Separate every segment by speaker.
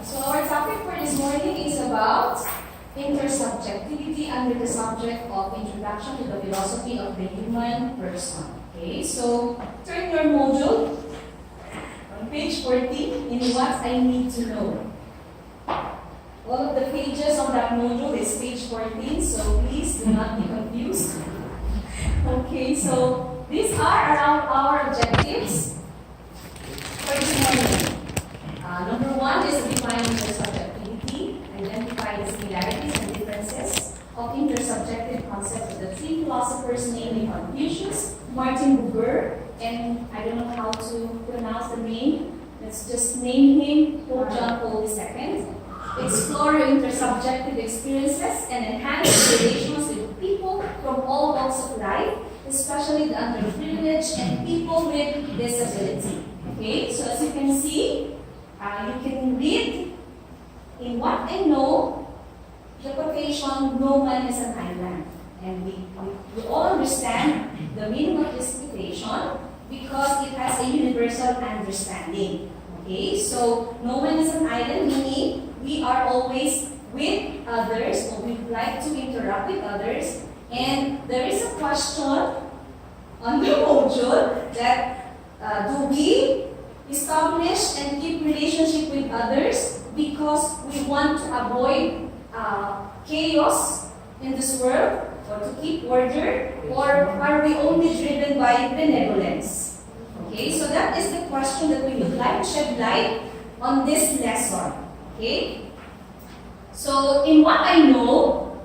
Speaker 1: So our topic for this morning is about intersubjectivity under the subject of Introduction to the Philosophy of the Human Person. Okay, so turn your module on page 14 in What I Need to Know. All of the pages on that module is page 14, so please do not be confused. Okay, so these are around our objectives for this morning. Number one is to define intersubjectivity, identify the similarities and differences of intersubjective concepts of the three philosophers, namely Confucius, Martin Buber, and I don't know how to pronounce the name. Let's just name him Pope John Paul II. Explore intersubjective experiences and enhance relations with people from all walks of life, especially the underprivileged and people with disability. Okay, so as you can see, you can read in What I Know, the quotation, "No man is an island." And we all understand the meaning of this quotation because it has a universal understanding. Okay, so no man is an island, meaning we are always with others, or we like to interact with others. And there is a question on the module that do we establish and keep relationship with others because we want to avoid chaos in this world, or to keep order, or are we only driven by benevolence? Okay, so that is the question that we would like to shed light on this lesson. Okay, so in What I Know,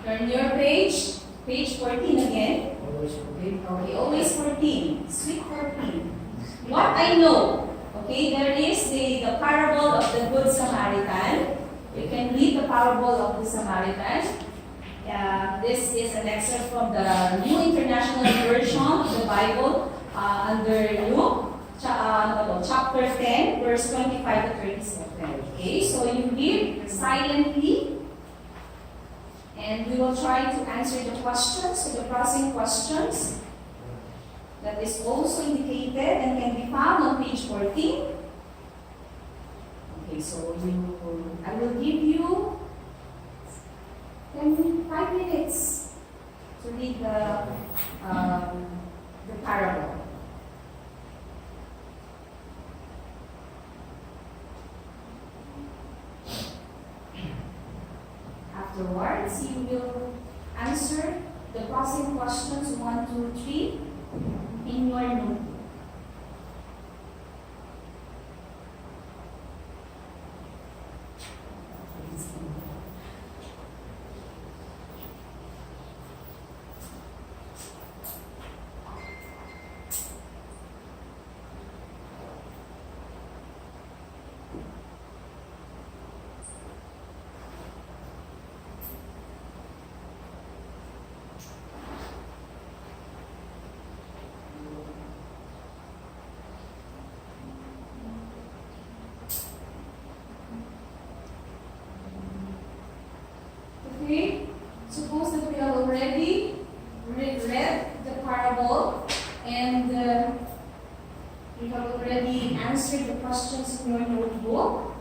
Speaker 1: turn your page 14 again. Okay, always 14, sweet 14. What I Know. Okay, there is the parable of the Good Samaritan. You can read the parable of the Samaritan. This is an excerpt from the New International Version of the Bible under Luke, chapter 10, verse 25 to 37. Okay, so you read silently, and we will try to answer the questions, so the crossing questions. That is also indicated and can be found on page 14. Okay, so I will give you 5 minutes to read the parable. Afterwards, you will answer the crossing questions 1, 2, 3 in your notebook. Okay, suppose that we have already read the parable and we have already answered the questions in your notebook.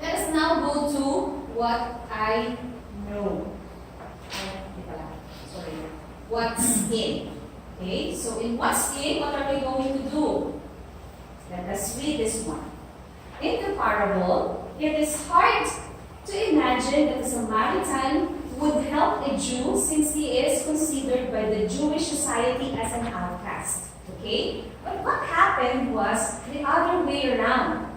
Speaker 1: Let us now go to What I Know. What's in. Okay, so in What's in, what are we going to do? Let us read this one. In the parable, it is hard to imagine that the Samaritan would help a Jew since he is considered by the Jewish society as an outcast. Okay? But what happened was the other way around.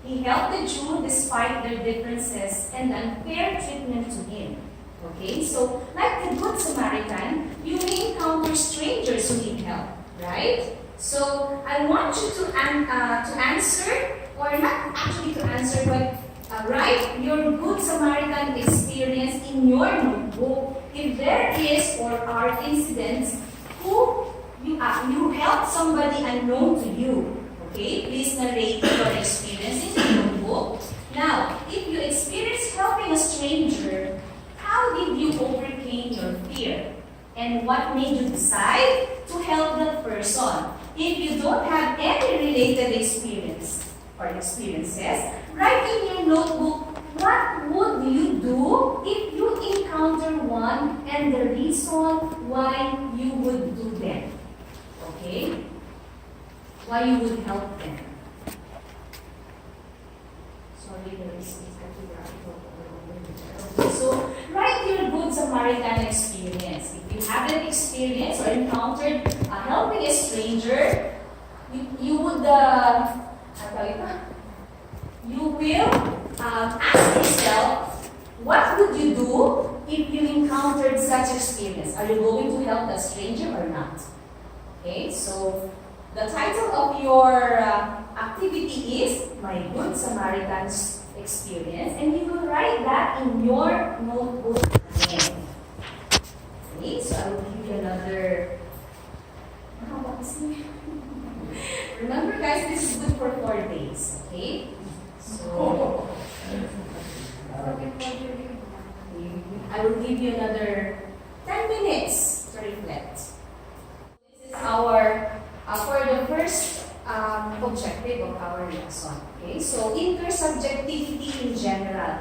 Speaker 1: He helped the Jew despite their differences and unfair treatment to him. Okay? So, like the Good Samaritan, you may encounter strangers who need help. Right? So, I want you to answer, or not actually to answer, but write your Good Samaritan experience in your notebook if there is or are incidents who you helped somebody unknown to you. Okay, please narrate your experience in your notebook. Now, if you experience helping a stranger, how did you overcome your fear? And what made you decide to help that person if you don't have any related experience? Or or experiences, write in your notebook what would you do if you encounter one and the reason why you would do them. Okay? Why you would help them. Sorry, there is so, write your good Samaritan experience. If you haven't experienced or encountered helping a stranger, you would, you will ask yourself, what would you do if you encountered such experience? Are you going to help the stranger or not? Okay, so the title of your activity is My Good Samaritan's Experience, and you will write that in your notebook again. Okay, so I will give you another. Remember, guys, this is good for 4 days. Okay, so I will give you another 10 minutes to reflect. This is our for the first objective of our lesson. Okay, so intersubjectivity in general.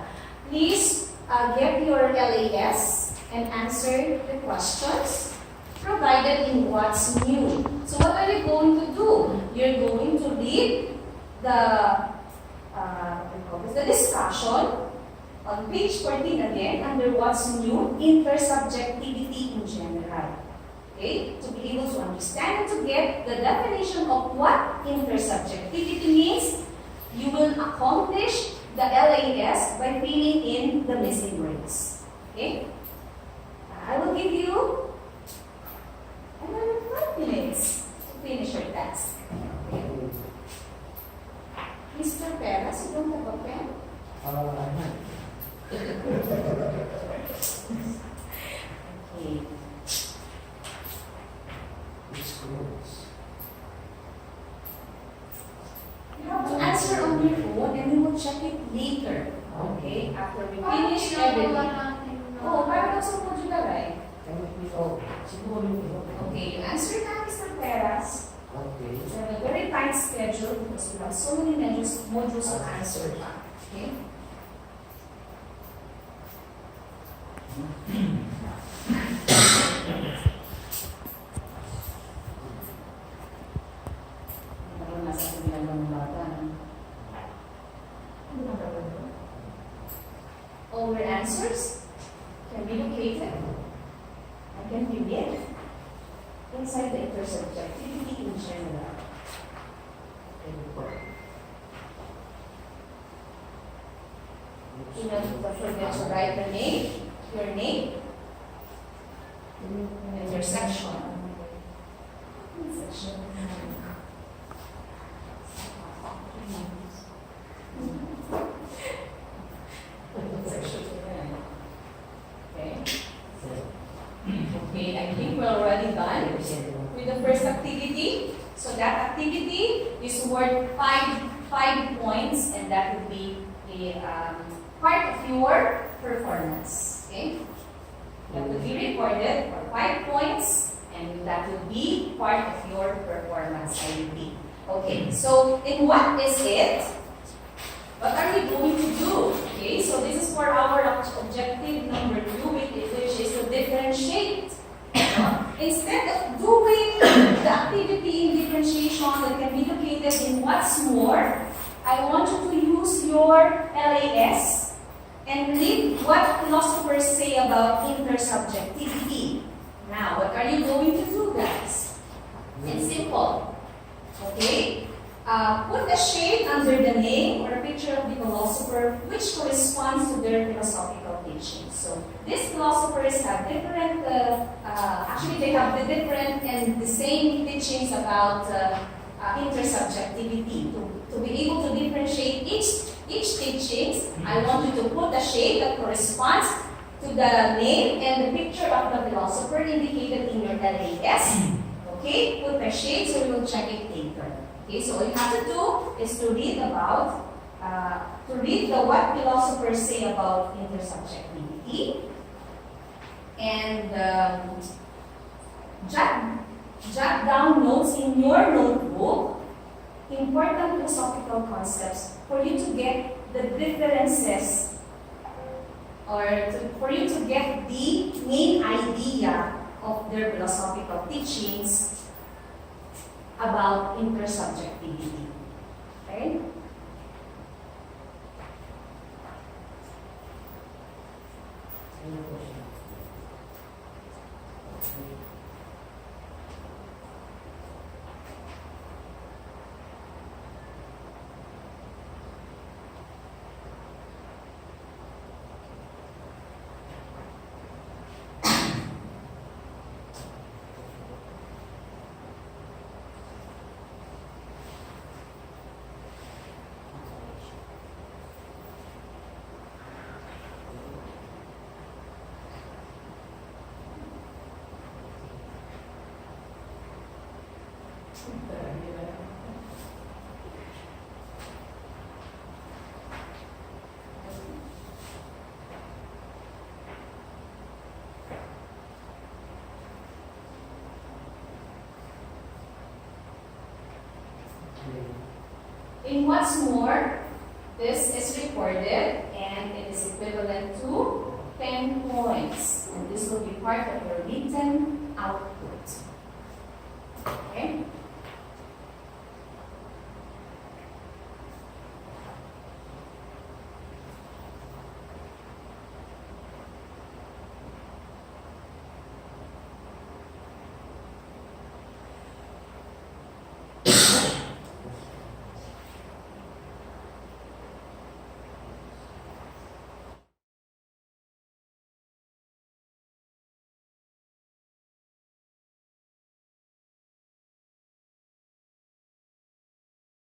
Speaker 1: Please get your LAS and answer the questions provided in What's New. So what are you going to do? You're going to read the discussion on page 14 again under What's New, intersubjectivity in general. Okay, to be able to understand and to get the definition of what intersubjectivity means, you will accomplish the LAS by filling in the missing words. Okay? I will give you another 5 minutes to finish your task. Okay? Mr. Peras, you don't have a pen? Okay. You have to answer on your phone and we will check it later. Okay? After we finish everything. Oh, para sa module right? Okay, you answer that, Mr. Peras.
Speaker 2: Okay.
Speaker 1: We have a very tight schedule because we have so many modules to answer. Okay? All your answers can be located and can be read inside the intersubjectivity in general. Do not forget to write your name, and your section. Okay, I think we're already done with the first activity. So that activity is worth five points, and that would be a part of your performance. Okay, that will be recorded for 5 points, and that will be part of your performance. I repeat. Okay, so in what is it? What are we going to do? Okay, so this is for our objective number 2, which is to differentiate. Instead of doing the activity in differentiation that can be located in what's more, I want you to use your LAS and read what philosophers say about intersubjectivity. Now, what are you going to do, guys? It's simple. Okay? Put a shade under the name or a picture of the philosopher which corresponds to their philosophical teaching. So, these philosophers have different, actually they have the different and the same teachings about intersubjectivity. To be able to differentiate each teachings, I want you to put a shade that corresponds to the name and the picture of the philosopher indicated in your LAS. Okay, put a shade so we will check it later. Okay, so all you have to do is to read what philosophers say about intersubjectivity, and jot down notes in your notebook important philosophical concepts for you to get the differences for you to get the main idea of their philosophical teachings about intersubjectivity. Okay? In what's more, this is recorded and it is equivalent to 10 points. And this will be part of your written output.